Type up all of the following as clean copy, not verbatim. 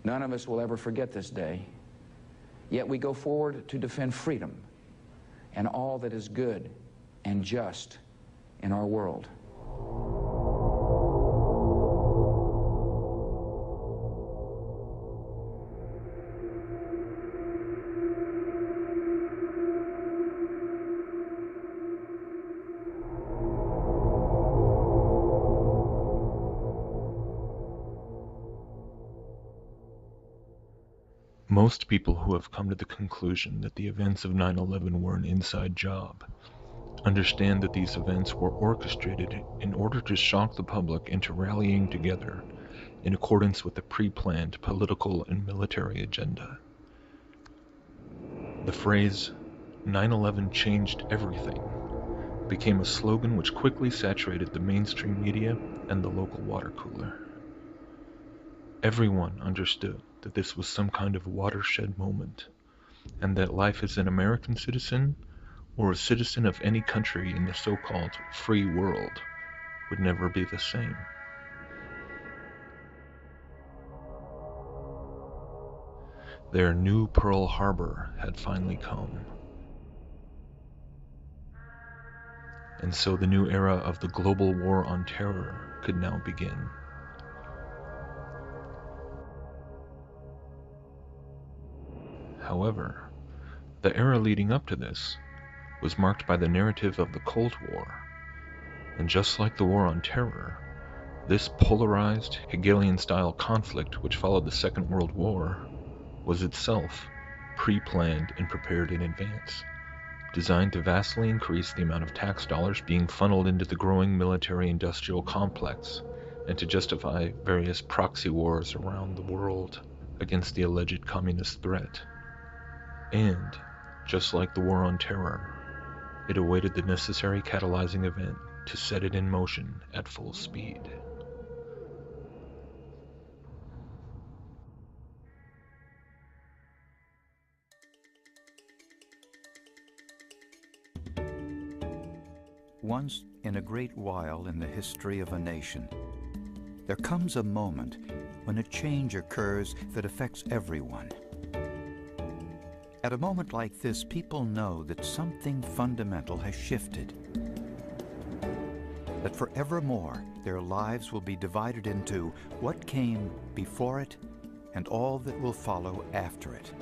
None of us will ever forget this day, yet we go forward to defend freedom and all that is good and just in our world. Most people who have come to the conclusion that the events of 9/11 were an inside job understand that these events were orchestrated in order to shock the public into rallying together in accordance with a pre-planned political and military agenda. The phrase, 9/11 changed everything, became a slogan which quickly saturated the mainstream media and the local water cooler. Everyone understood that this was some kind of watershed moment, and that life as an American citizen or a citizen of any country in the so-called free world would never be the same. Their new Pearl Harbor had finally come. And so the new era of the global war on terror could now begin. However, the era leading up to this was marked by the narrative of the Cold War, and just like the War on Terror, this polarized, Hegelian-style conflict which followed the Second World War was itself pre-planned and prepared in advance, designed to vastly increase the amount of tax dollars being funneled into the growing military-industrial complex, and to justify various proxy wars around the world against the alleged communist threat. And, just like the War on Terror, it awaited the necessary catalyzing event to set it in motion at full speed. Once in a great while in the history of a nation, there comes a moment when a change occurs that affects everyone. At a moment like this, people know that something fundamental has shifted, that forevermore their lives will be divided into what came before it and all that will follow after it.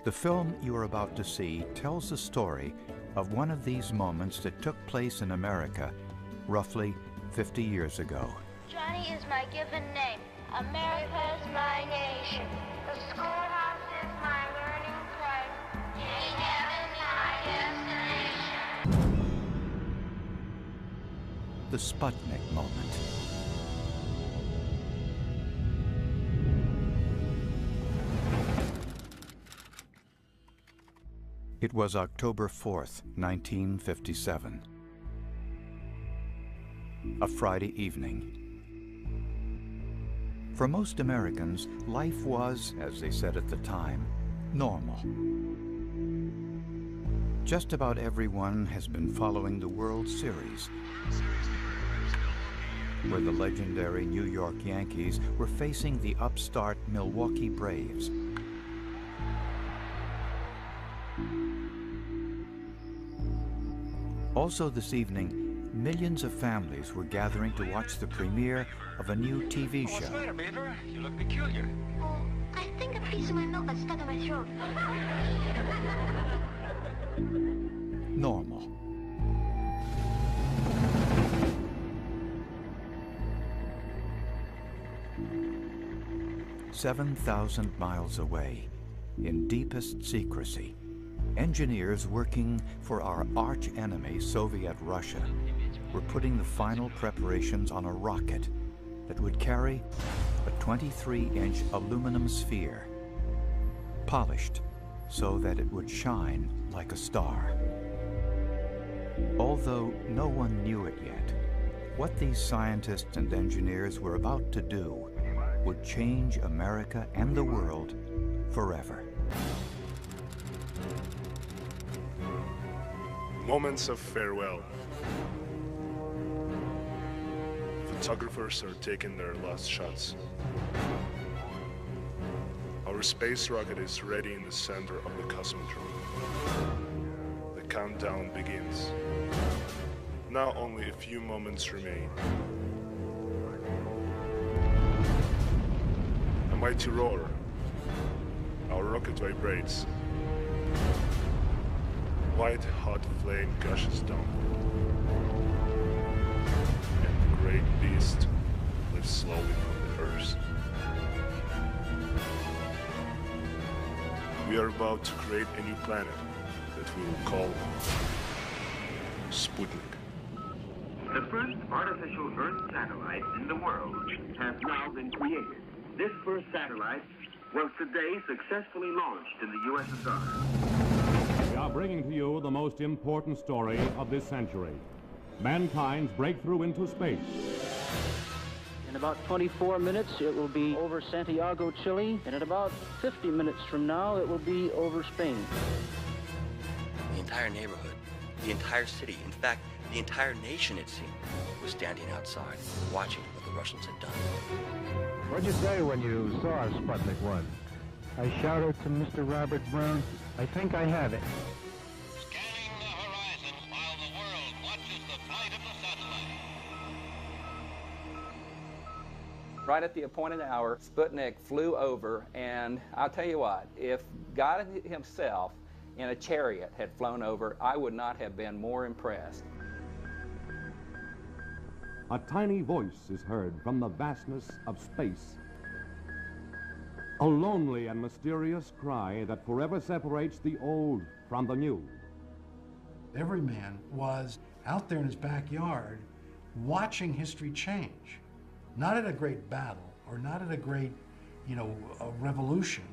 The film you are about to see tells the story of one of these moments that took place in America roughly 50 years ago. Johnny is my given name. America's my nation. The schoolhouse is my learning place. Heaven's my destination. The Sputnik moment. It was October 4th, 1957. A Friday evening. For most Americans, life was, as they said at the time, normal. Just about everyone has been following the World Series, where the legendary New York Yankees were facing the upstart Milwaukee Braves. Also this evening, millions of families were gathering to watch the premiere of a new TV show. What's the matter, Beaver? You look peculiar. Oh, I think a piece of my milk got stuck in my throat. Normal. "7,000 miles away, in deepest secrecy, engineers working for our arch-enemy, Soviet Russia, were putting the final preparations on a rocket that would carry a 23-inch aluminum sphere, polished so that it would shine like a star. Although no one knew it yet, what these scientists and engineers were about to do would change America and the world forever. Moments of farewell. Photographers are taking their last shots. Our space rocket is ready in the center of the cosmodrome. The countdown begins. Now only a few moments remain. A mighty roar. Our rocket vibrates. White hot flame gushes down. And the great beast lifts slowly from the earth. We are about to create a new planet that we will call Sputnik. The first artificial Earth satellite in the world has now been created. This first satellite was today successfully launched in the USSR. We are bringing to you the most important story of this century. Mankind's breakthrough into space. In about 24 minutes, it will be over Santiago, Chile, and in about 50 minutes from now, it will be over Spain. The entire neighborhood, the entire city, in fact, the entire nation, it seemed, was standing outside, watching what the Russians had done. What'd you say when you saw Sputnik 1? I shouted to Mr. Robert Brown, I think I have it. Scanning the horizon while the world watches the flight of the satellite. Right at the appointed hour, Sputnik flew over, and I'll tell you what, if God himself in a chariot had flown over, I would not have been more impressed. A tiny voice is heard from the vastness of space. A lonely and mysterious cry that forever separates the old from the new. Every man was out there in his backyard watching history change. Not at a great battle or not at a great, a revolution,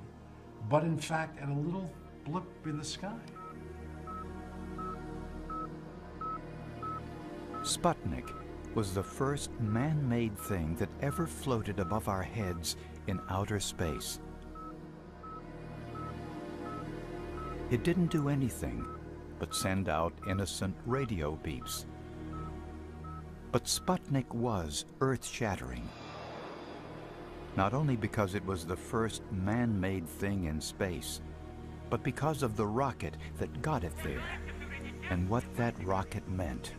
but in fact at a little blip in the sky. Sputnik was the first man-made thing that ever floated above our heads in outer space. It didn't do anything but send out innocent radio beeps. But Sputnik was earth-shattering. Not only because it was the first man-made thing in space, but because of the rocket that got it there and what that rocket meant.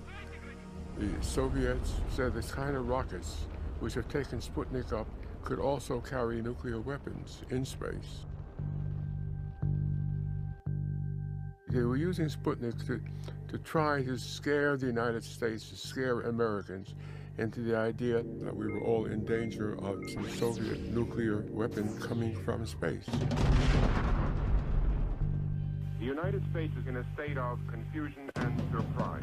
The Soviets said the kind of rockets which have taken Sputnik up could also carry nuclear weapons in space. They were using Sputnik to try to scare the United States, to scare Americans into the idea that we were all in danger of some Soviet nuclear weapon coming from space. The United States is in a state of confusion and surprise.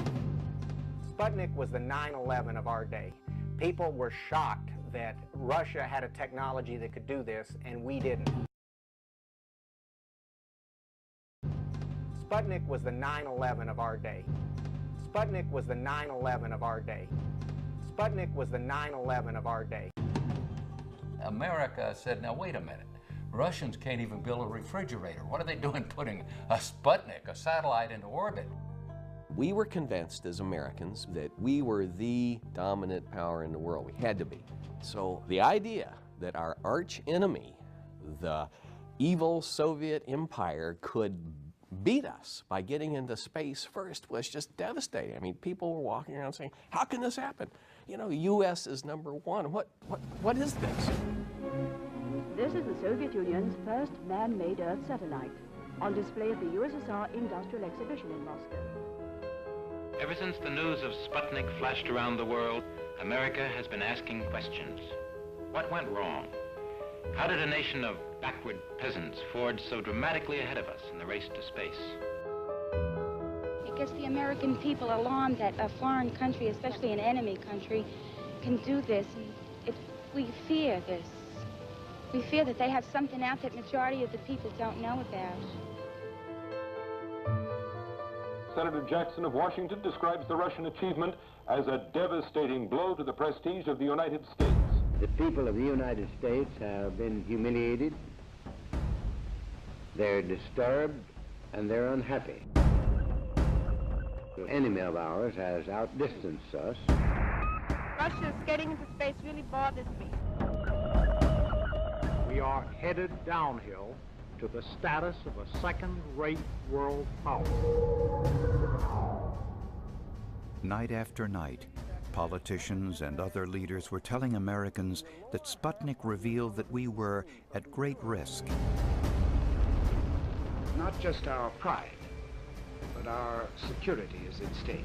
Sputnik was the 9/11 of our day. People were shocked that Russia had a technology that could do this, and we didn't. Sputnik was the 9/11 of our day. Sputnik was the 9/11 of our day. Sputnik was the 9/11 of our day. America said, now wait a minute. Russians can't even build a refrigerator. What are they doing putting a Sputnik, a satellite, into orbit? We were convinced as Americans that we were the dominant power in the world. We had to be. So the idea that our arch enemy, the evil Soviet Empire, could beat us by getting into space first was just devastating. I mean, people were walking around saying, how can this happen? You know, U.S. is #1. What is this? This is the Soviet Union's first man-made Earth satellite, on display at the USSR Industrial Exhibition in Moscow. Ever since the news of Sputnik flashed around the world, America has been asking questions. What went wrong? How did a nation of backward peasants forge so dramatically ahead of us in the race to space? It gets the American people alarmed that a foreign country, especially an enemy country, can do this. We fear this. We fear that they have something out that majority of the people don't know about. Senator Jackson of Washington describes the Russian achievement as a devastating blow to the prestige of the United States. The people of the United States have been humiliated, they're disturbed, and they're unhappy. The enemy of ours has outdistanced us. Russia's getting into space really bothers me. we are headed downhill to the status of a second-rate world power. Night after night, politicians and other leaders were telling Americans that Sputnik revealed that we were at great risk. Not just our pride, but our security is at stake.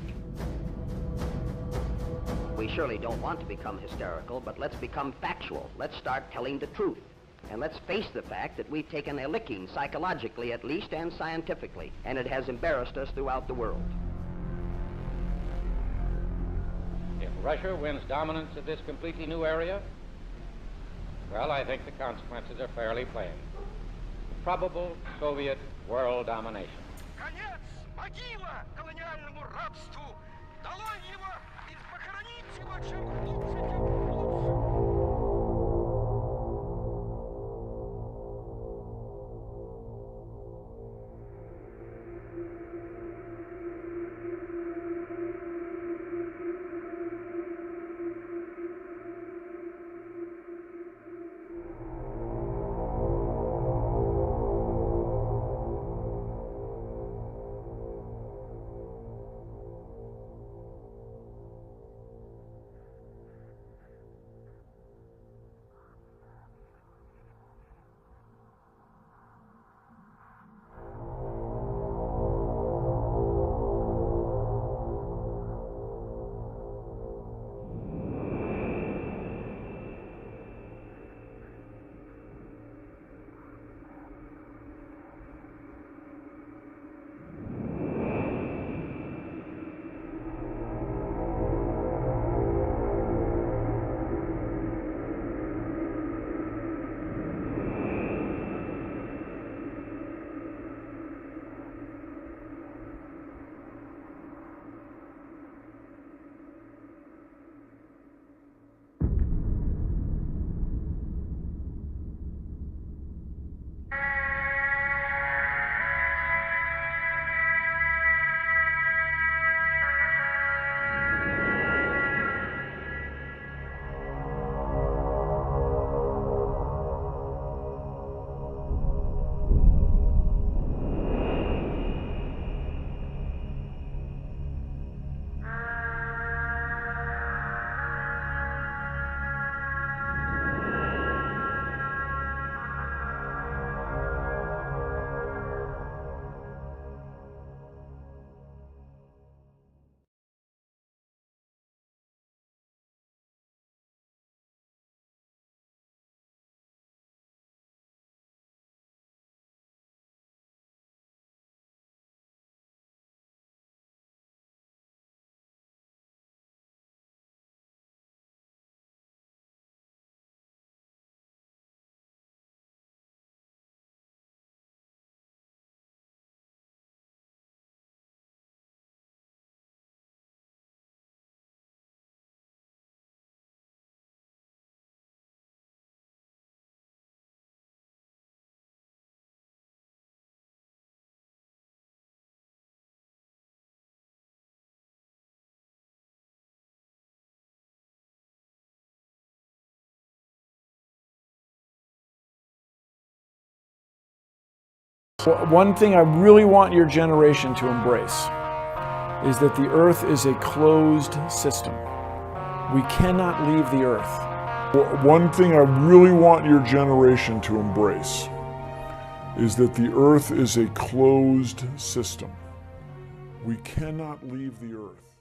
We surely don't want to become hysterical, but let's become factual. Let's start telling the truth. And let's face the fact that we've taken a licking, psychologically at least, and scientifically, and it has embarrassed us throughout the world. If Russia wins dominance of this completely new area, well, I think the consequences are fairly plain. Probable Soviet world domination. Конец! Могила колониальному рабству! Долой его и похоронить его чем лучше, тем лучше! One thing I really want your generation to embrace is that the Earth is a closed system. We cannot leave the Earth. One thing I really want your generation to embrace is that the Earth is a closed system. We cannot leave the Earth.